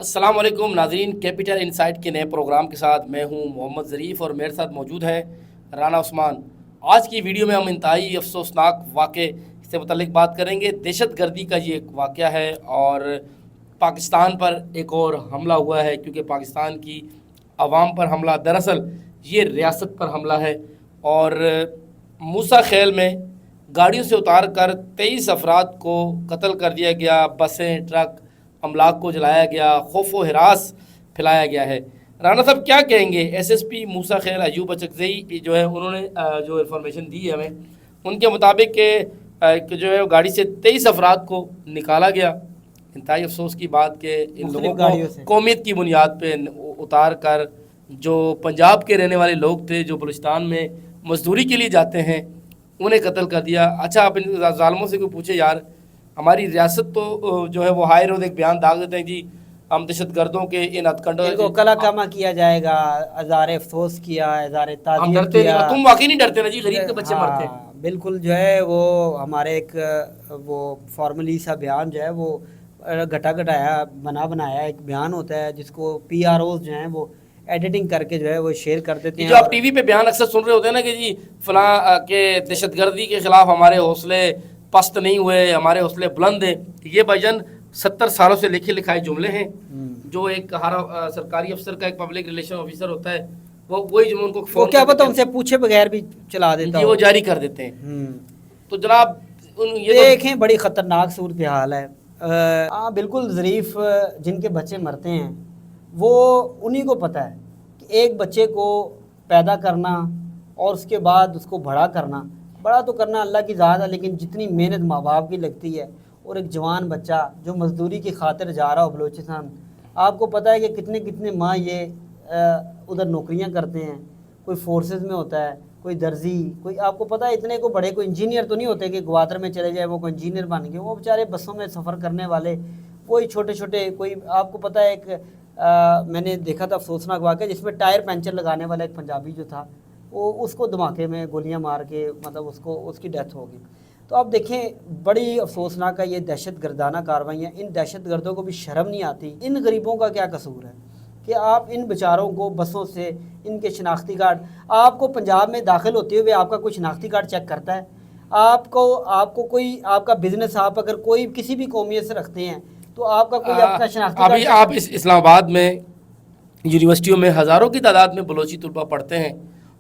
अस्सलाम वालेकुम नाजरीन, कैपिटल इनसाइट के नए प्रोग्राम के साथ मैं हूं मोहम्मद ज़रीफ़ और मेरे साथ मौजूद है राना उस्मान। आज की वीडियो में हम इंतहाई अफसोसनाक वाक़े से मुतल्लिक बात करेंगे। दहशत गर्दी का ये एक वाक़या है और पाकिस्तान पर एक और हमला हुआ है, क्योंकि पाकिस्तान की आवाम पर हमला दरअसल ये रियासत पर हमला है। और मूसा खेल में गाड़ियों से उतार कर 23 अफराद को कत्ल कर दिया गया, बसें ट्रक अमलाक को जलाया गया, खौफ व हिरास फैलाया गया है। राना साहब क्या कहेंगे? एसएसपी मूसा खेल अयूब अचकज़ई जो है उन्होंने जो इन्फॉर्मेशन दी है हमें, उनके मुताबिक कि जो है गाड़ी से 23 अफराद को निकाला गया। इंतहाई अफसोस की बात कि इन लोगों को कौमियत की बुनियाद पे उतार कर, जो पंजाब के रहने वाले लोग थे जो बलूचिस्तान में मजदूरी के लिए जाते हैं, उन्हें कत्ल कर दिया। अच्छा, आप इन ज़ालिमों से कोई पूछे यार, हमारी रियासत तो जो है वो हाई रोड एक बयान दाग देते हैं जी, हम दहशत गर्दों के इन हथकंडों को कलाकामा किया जाएगा, हज़ार अफसोस किया, हज़ार हम डरते नहीं। तुम वाकई नहीं डरते ना जी, गरीब के बच्चे मरते हैं। बिल्कुल जो है वो हमारे एक वो फॉर्मली सा बयान जो है वो घटाया बनाया एक बयान होता है, जिसको PROs जो हैं वो एडिटिंग करके जो है वो शेयर कर देते हैं। जो आप टीवी पे बयान अक्सर सुन रहे होते हैं ना कि जी फलां के दहशतगर्दी के खिलाफ हमारे हौसले पस्त नहीं हुए, हमारे हौसले बुलंद हैं, ये भाईजान 70 सालों से लिखे लिखाए जुमले हैं। जो एक हर सरकारी अफसर का एक पब्लिक रिलेशन ऑफिसर होता है, वो वही जुमले उनको वो क्या पता उनसे पूछे बगैर भी चला देता है, वो जारी कर देते हैं। तो जनाब ये देखें, बड़ी ख़तरनाक सूरत हाल है। हाँ बिल्कुल, ज़रीफ़ जिनके बच्चे मरते हैं वो उन्हीं को पता है कि एक बच्चे को पैदा करना और उसके बाद उसको बड़ा तो करना अल्लाह की ज़ात है, लेकिन जितनी मेहनत माँ बाप की लगती है, और एक जवान बच्चा जो मज़दूरी की खातिर जा रहा हो बलूचिस्तान, आपको पता है कि कितने माँ ये उधर नौकरियां करते हैं। कोई फोर्सेस में होता है, कोई दर्जी, कोई आपको पता है इतने को बड़े कोई इंजीनियर तो नहीं होते कि ग्वादर में चले जाए वो कोई इंजीनियर बन गए। वो बेचारे बसों में सफ़र करने वाले, कोई छोटे कोई आपको पता है एक मैंने देखा था अफसोसनाक वाक़या, जिसमें टायर पंचर लगाने वाला एक पंजाबी जो था, वो उसको धमाके में गोलियां मार के मतलब उसकी डेथ हो गई। तो आप देखें, बड़ी अफसोसनाक है ये दहशत गर्दाना कार्रवाइयाँ। इन दहशत गर्दों को भी शर्म नहीं आती। इन गरीबों का क्या कसूर है कि आप इन बेचारों को बसों से, इनके शनाख्ती कार्ड, आपको पंजाब में दाखिल होते हुए आपका कोई शनाख्ती कार्ड चेक करता है? आपको कोई आपका बिजनेस आप अगर कोई किसी भी कौमियत से रखते हैं तो आपका कोई अपना शनाख्ती कार्ड? अभी आप इस्लामाबाद में यूनिवर्सिटियों में हज़ारों की तादाद में बलोची तलबा पढ़ते हैं,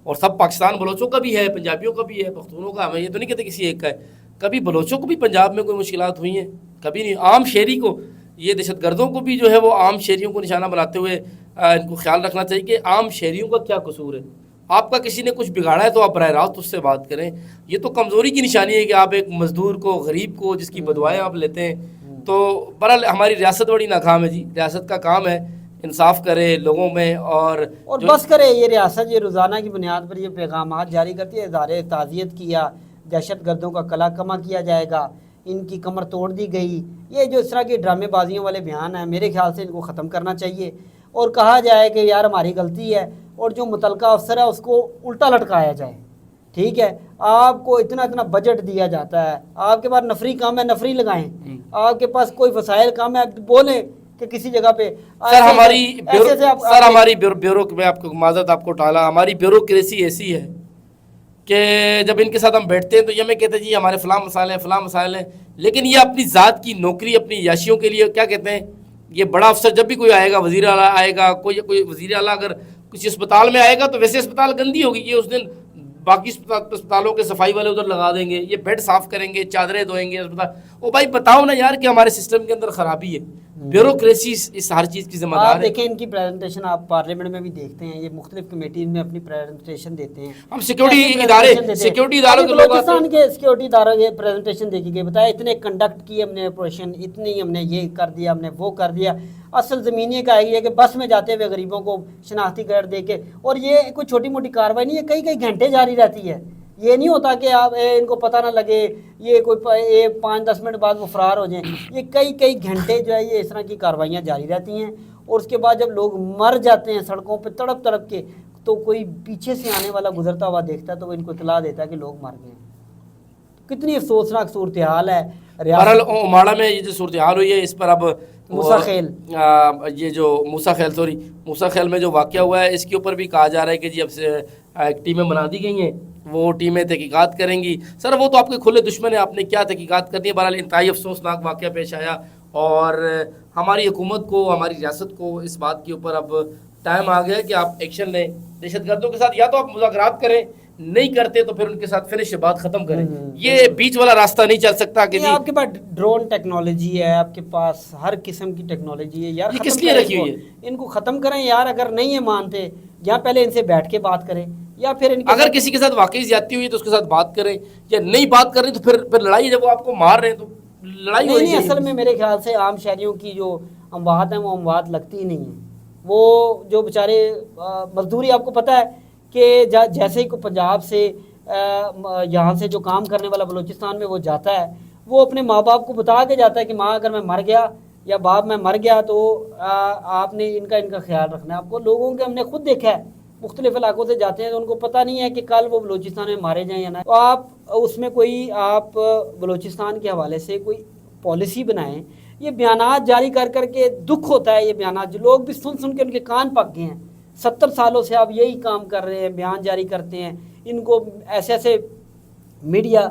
और सब पाकिस्तान बलोचों का भी है, पंजाबियों का भी है, पख्तूनों का। मैं ये तो नहीं कहते किसी एक का है। कभी बलोचों को भी पंजाब में कोई मुश्किलात हुई हैं? कभी नहीं। आम शहरी को, ये दहशत गर्दों को भी जो है वो आम शहरियों को निशाना बनाते हुए इनको ख्याल रखना चाहिए कि आम शहरियों का क्या कसूर है। आपका किसी ने कुछ बिगाड़ा है तो आप बराह रास्त उससे बात करें। ये तो कमज़ोरी की निशानी है कि आप एक मज़दूर को, गरीब को, जिसकी बदुआएँ आप लेते हैं। तो बहरहाल हमारी रियासत बड़ी नाकाम है जी। रियासत का काम है इंसाफ करे लोगों में, और बस करे। ये रियासत ये रोज़ाना की बुनियाद पर ये पैगाम जारी करती है, इज़हार ताज़ियत किया, दहशत गर्दों का कलाकमा किया जाएगा, इनकी कमर तोड़ दी गई। ये जो इस तरह की ड्रामेबाजियों वाले बयान हैं, मेरे ख्याल से इनको ख़त्म करना चाहिए और कहा जाए कि यार हमारी गलती है, और जो मुतलका अफसर है उसको उल्टा लटकाया जाए। ठीक है, आपको इतना बजट दिया जाता है, आपके पास नफरी काम है, नफरी लगाएं। आपके पास कोई वसाइल काम है, बोलें कि किसी जगह पे सर हमारी ब्यूरो में आपको माजरत आपको टाला, हमारी ब्यूरोक्रेसी ऐसी है कि जब इनके साथ हम बैठते हैं तो ये हमें कहते हैं जी हमारे फलां मसाइल हैं, लेकिन ये अपनी ज़ात की नौकरी, अपनी याशियों के लिए क्या कहते हैं, ये बड़ा अफसर जब भी कोई आएगा, वज़ीर आला आएगा, कोई वज़ीर आला अगर किसी अस्पताल में आएगा तो वैसे अस्पताल गंदी होगी, ये उस दिन बाकी अस्पतालों के सफाई वाले उधर लगा देंगे, ये बेड साफ़ करेंगे, चादरें धोएंगे अस्पताल। ओ भाई बताओ ना यार कि हमारे सिस्टम के अंदर ख़राबी है। ब्यूरोक्रेसी इस हर चीज़ की जिम्मेदार है। देखें इनकी प्रेजेंटेशन आप पार्लियामेंट में भी देखते हैं, ये मुख्तलिफ कमेटीज में अपनी प्रेजेंटेशन देते हैं। हम सिक्योरिटी इदारों के लोग, पाकिस्तान के सिक्योरिटी इदारों के प्रेजेंटेशन देखी गई, बताया इतने कंडक्ट किए हमने ऑपरेशन, इतनी हमने ये कर दिया, हमने वो कर दिया। असल ज़मीनी का है कि बस में जाते हुए गरीबों को शनाख्ती कार्ड दे के, और ये कोई छोटी मोटी कार्रवाई नहीं है, कई घंटे जारी रहती है। ये नहीं होता कि आप इनको पता ना लगे, ये कोई 5-10 मिनट बाद वो फरार हो जाएं। ये कई घंटे जो है ये इस तरह की कार्रवाइयाँ जारी रहती हैं, और उसके बाद जब लोग मर जाते हैं सड़कों पे तड़प के, तो कोई पीछे से आने वाला गुजरता हुआ देखता है तो वो इनको इतला देता है कि लोग मर गए। कितनी अफसोसनाक सूरत हाल है। बहरहाल ओमाड़ा में ये जो सूरत हाल हुई है, इस पर अब मूसा खेल ये जो मूसा खेल में जो वाक़या हुआ है, इसके ऊपर भी कहा जा रहा है कि जी अब से टीमें बना दी गई हैं, वो टीमें तहकीकात करेंगी। सर वो तो आपके खुले दुश्मन है, आपने क्या तहकीकात करनी है। बहरहाल इंतहाई अफसोसनाक वाक़या पेश आया और हमारी हुकूमत को, हमारी रियासत को इस बात के ऊपर अब टाइम आ गया कि आप एक्शन लें दहशतगर्दों के साथ, या तो आप मुज़ाकरात करें, नहीं करते तो फिर उनके साथ फिनिश बात खत्म करें। ये बीच वाला रास्ता नहीं चल सकता कि आपके पास ड्रोन टेक्नोलॉजी है, आपके पास हर किस्म की टेक्नोलॉजी है यार, ये किस लिए रखी हुई है? इनको खत्म करें यार। अगर नहीं है मानते, या पहले इनसे बैठ के बात करें, या फिर इनके अगर किसी के साथ वाकई ज्यादती हुई है तो उसके साथ बात करें, या नहीं बात कर रही तो फिर लड़ाई, जब वो आपको मार रहे हैं तो लड़ाई नहीं। असल में मेरे ख्याल से आम शहरियों की जो अमवात है वो अमवात लगती ही नहीं है। वो जो बेचारे मजदूरी, आपको पता है कि जैसे ही को पंजाब से यहाँ से जो काम करने वाला बलूचिस्तान में वो जाता है, वो अपने माँ बाप को बता के जाता है कि माँ अगर मैं मर गया या बाप मैं मर गया तो आपने इनका ख्याल रखना है। आपको लोगों के हमने खुद देखा है, मुख्तलिफ इलाकों से जाते हैं तो उनको पता नहीं है कि कल वो बलूचिस्तान में मारे जाएँ या ना। तो आप उसमें कोई आप बलूचिस्तान के हवाले से कोई पॉलिसी बनाएं। ये बयानात जारी कर करके दुख होता है, ये बयानात जो लोग भी सुन सुन के उनके कान पक गए हैं। 70 सालों से आप यही काम कर रहे हैं, बयान जारी करते हैं। इनको ऐसे ऐसे मीडिया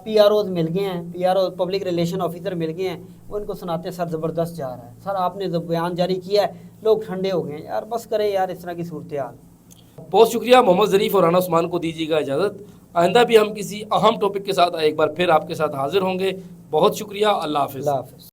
PROs मिल गए हैं, PRO पब्लिक रिलेशन ऑफिसर मिल गए हैं, वो इनको सुनाते हैं सर ज़बरदस्त जा रहा है, सर आपने जब बयान जारी किया है लोग ठंडे हो गए हैं। यार बस करें यार इस तरह की सूरत हाल। बहुत शुक्रिया मोहम्मद ज़रीफ़ और राना उस्मान को दीजिएगा इजाज़त। आइंदा भी हम किसी अहम टॉपिक के साथ एक बार फिर आपके साथ हाजिर होंगे। बहुत शुक्रिया। अल्लाह हाफ़िज़।